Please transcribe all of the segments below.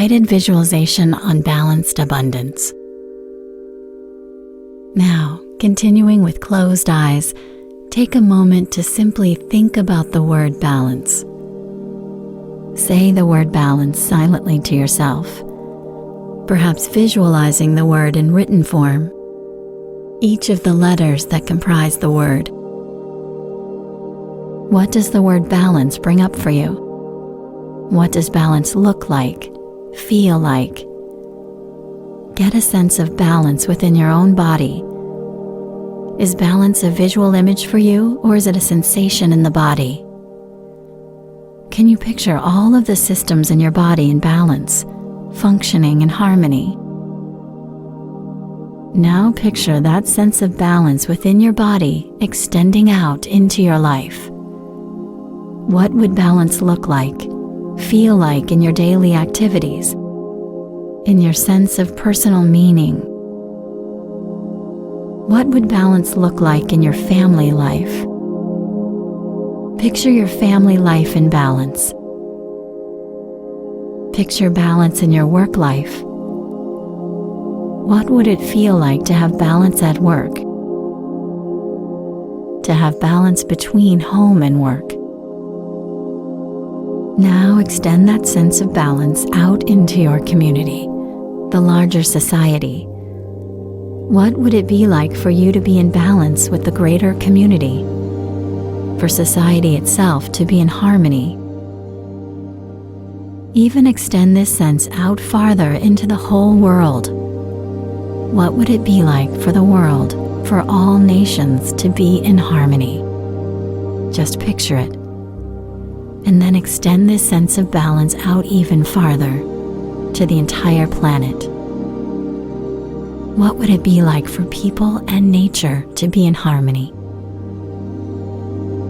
guided visualization on balanced abundance. Now, continuing with closed eyes, take a moment to simply think about the word balance. Say the word balance silently to yourself, perhaps visualizing the word in written form, each of the letters that comprise the word. What does the word balance bring up for you? What does balance look like, feel like? Get a sense of balance within your own body. Is balance a visual image for you, or is it a sensation in the body? Can you picture all of the systems in your body in balance, functioning in harmony? Now picture that sense of balance within your body extending out into your life. What would balance look like, feel like in your daily activities, in your sense of personal meaning? What would balance look like in your family life? Picture your family life in balance. Picture balance in your work life. What would it feel like to have balance at work? To have balance between home and work? Now extend that sense of balance out into your community, the larger society. What would it be like for you to be in balance with the greater community? For society itself to be in harmony? Even extend this sense out farther into the whole world. What would it be like for the world, for all nations to be in harmony? Just picture it. And then extend this sense of balance out even farther to the entire planet. What would it be like for people and nature to be in harmony?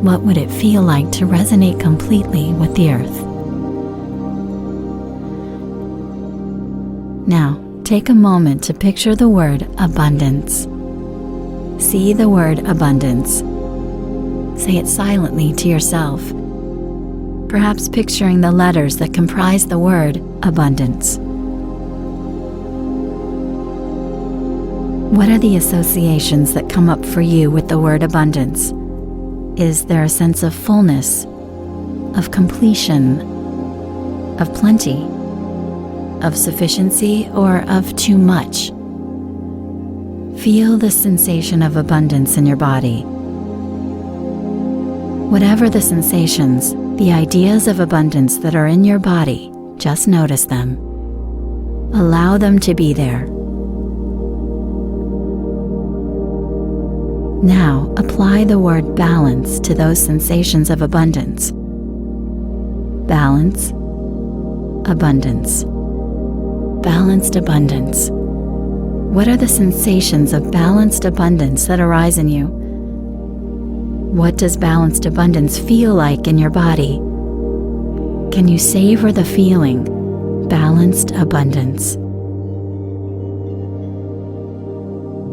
What would it feel like to resonate completely with the earth? Now, take a moment to picture the word abundance. See the word abundance. Say it silently to yourself, perhaps picturing the letters that comprise the word abundance. What are the associations that come up for you with the word abundance? Is there a sense of fullness, of completion, of plenty, of sufficiency, or of too much? Feel the sensation of abundance in your body. Whatever the sensations, the ideas of abundance that are in your body, just notice them. Allow them to be there. Now, apply the word balance to those sensations of abundance. Balance, abundance. Balanced abundance. What are the sensations of balanced abundance that arise in you? What does balanced abundance feel like in your body? Can you savor the feeling, balanced abundance?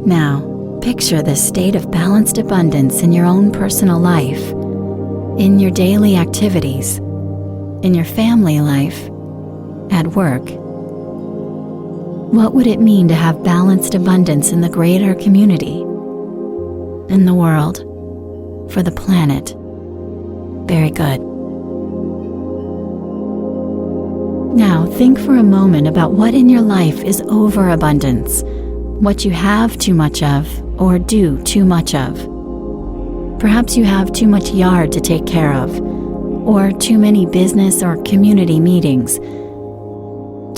Now, picture this state of balanced abundance in your own personal life, in your daily activities, in your family life, at work. What would it mean to have balanced abundance in the greater community, in the world, for the planet? Very good. Now think for a moment about what in your life is overabundance, what you have too much of or do too much of. Perhaps you have too much yard to take care of, or too many business or community meetings,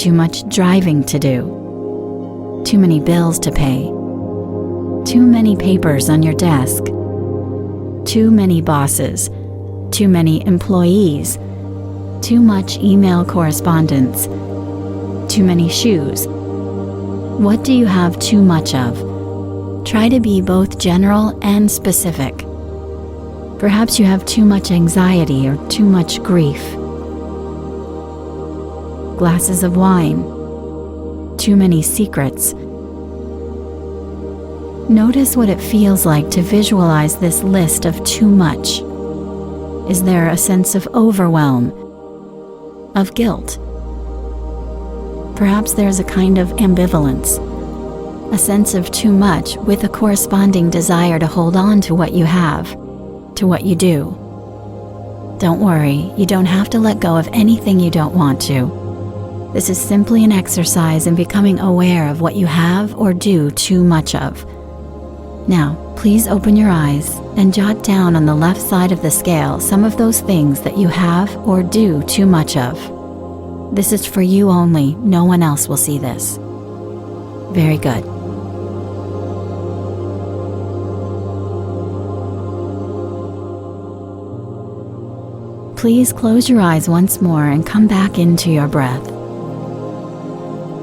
too much driving to do, too many bills to pay, too many papers on your desk, too many bosses, too many employees, too much email correspondence, too many shoes. What do you have too much of? Try to be both general and specific. Perhaps you have too much anxiety or too much grief. Glasses of wine, too many secrets. Notice what it feels like to visualize this list of too much. Is there a sense of overwhelm, of guilt? Perhaps there's a kind of ambivalence, a sense of too much with a corresponding desire to hold on to what you have, to what you do. Don't worry, you don't have to let go of anything you don't want to. This is simply an exercise in becoming aware of what you have or do too much of. Now, please open your eyes and jot down on the left side of the scale some of those things that you have or do too much of. This is for you only, no one else will see this. Very good. Please close your eyes once more and come back into your breath.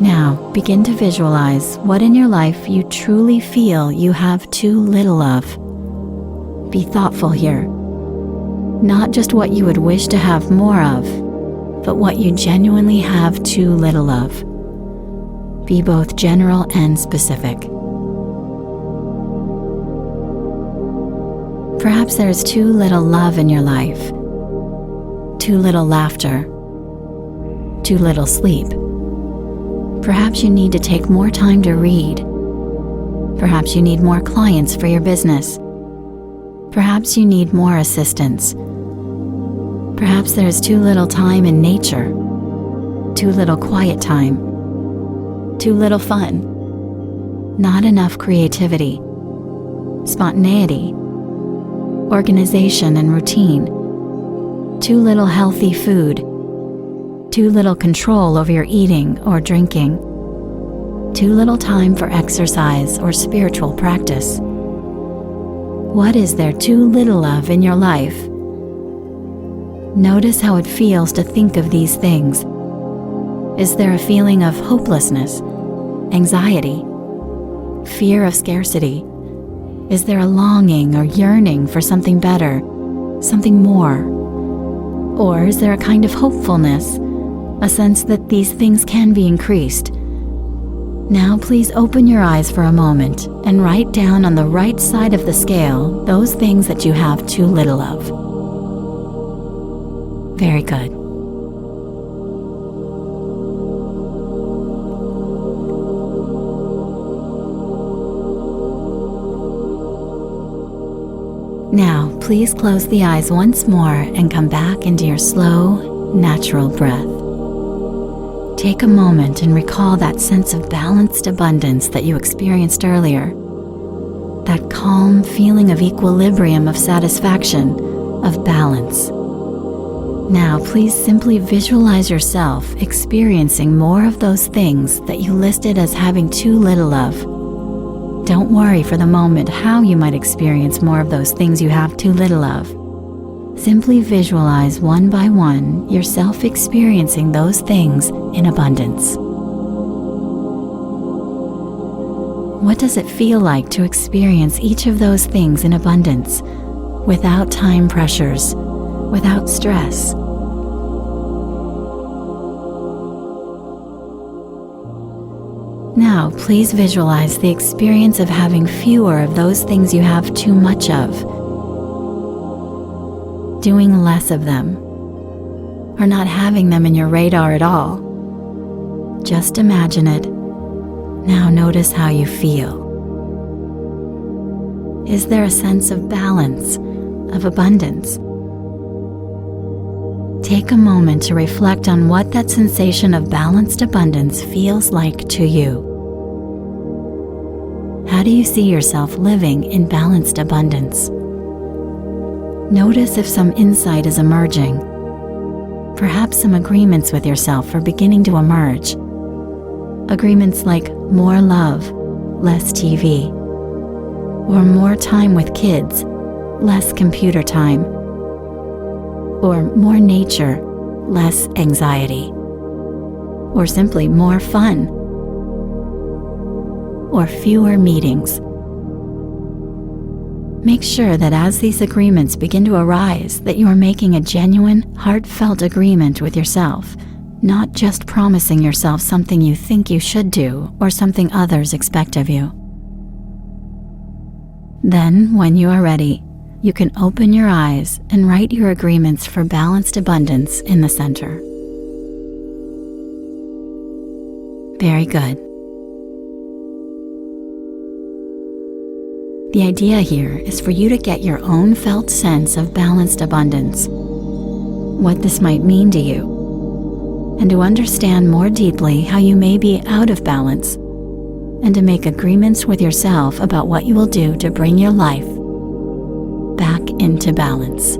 Now, begin to visualize what in your life you truly feel you have too little of. Be thoughtful here. Not just what you would wish to have more of, but what you genuinely have too little of. Be both general and specific. Perhaps there's too little love in your life, too little laughter, too little sleep. Perhaps you need to take more time to read. Perhaps you need more clients for your business. Perhaps you need more assistance. Perhaps there's too little time in nature, too little quiet time, too little fun, not enough creativity, spontaneity, organization and routine, too little healthy food, too little control over your eating or drinking, too little time for exercise or spiritual practice. What is there too little of in your life? Notice how it feels to think of these things. Is there a feeling of hopelessness, anxiety, fear of scarcity? Is there a longing or yearning for something better, something more? Or is there a kind of hopefulness, a sense that these things can be increased? Now please open your eyes for a moment and write down on the right side of the scale those things that you have too little of. Very good. Now, please close the eyes once more and come back into your slow, natural breath. Take a moment and recall that sense of balanced abundance that you experienced earlier. That calm feeling of equilibrium, of satisfaction, of balance. Now, please simply visualize yourself experiencing more of those things that you listed as having too little of. Don't worry for the moment how you might experience more of those things you have too little of. Simply visualize one by one yourself experiencing those things in abundance. What does it feel like to experience each of those things in abundance, without time pressures, without stress? Now, please visualize the experience of having fewer of those things you have too much of, doing less of them, or not having them in your radar at all. Just imagine it. Now notice how you feel. Is there a sense of balance, of abundance? Take a moment to reflect on what that sensation of balanced abundance feels like to you. How do you see yourself living in balanced abundance? Notice if some insight is emerging. Perhaps some agreements with yourself are beginning to emerge. Agreements like more love, less TV, or more time with kids, less computer time, or more nature, less anxiety, or simply more fun, or fewer meetings. Make sure that as these agreements begin to arise, that you are making a genuine, heartfelt agreement with yourself, not just promising yourself something you think you should do or something others expect of you. Then, when you are ready, you can open your eyes and write your agreements for balanced abundance in the center. Very good. The idea here is for you to get your own felt sense of balanced abundance, what this might mean to you, and to understand more deeply how you may be out of balance, and to make agreements with yourself about what you will do to bring your life back into balance.